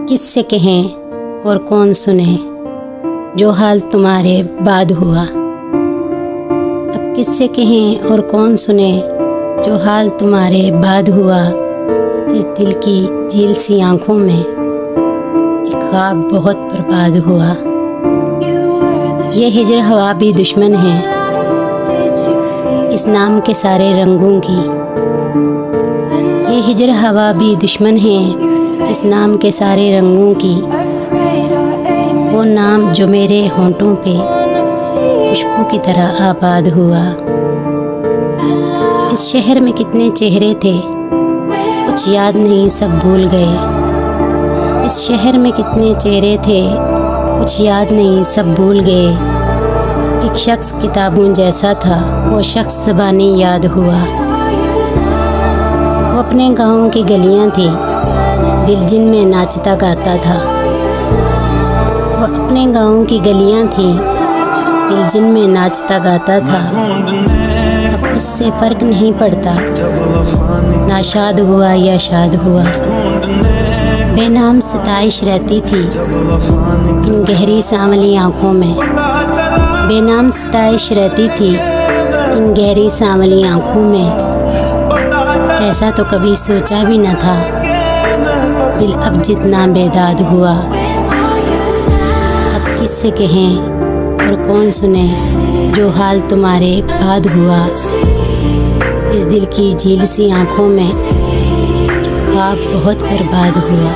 किससे कहें और कौन सुने जो हाल तुम्हारे बाद हुआ। अब किससे कहें और कौन सुने जो हाल तुम्हारे बाद हुआ। इस दिल की झील सी आँखों में एक ख्वाब बहुत बर्बाद हुआ। ये हिजर हवा भी दुश्मन है इस नाम के सारे रंगों की। ये हिजर हवा भी दुश्मन है इस नाम के सारे रंगों की। वो नाम जो मेरे होंठों पे खुशबू की तरह आबाद हुआ। इस शहर में कितने चेहरे थे कुछ याद नहीं सब भूल गए। इस शहर में कितने चेहरे थे कुछ याद नहीं सब भूल गए। एक शख्स किताबों जैसा था वो शख्स ज़बानी याद हुआ। वो अपने गाँव की गलियाँ थी दिल जिनमें नाचता गाता था। वो अपने गाँव की गलियाँ थी दिल जिनमें नाचता गाता था। अब उससे फ़र्क नहीं पड़ता ना शाद हुआ या शाद हुआ। बेनाम सताइश रहती थी इन गहरी सांवली आँखों में। बेनाम सताइश रहती थी इन गहरी सांवली आँखों में। ऐसा तो कभी सोचा भी न था दिल अब जितना बेदाद हुआ। अब किससे कहें और कौन सुने जो हाल तुम्हारे बाद हुआ। इस दिल की झील सी आँखों में ख्वाब बहुत बर्बाद हुआ।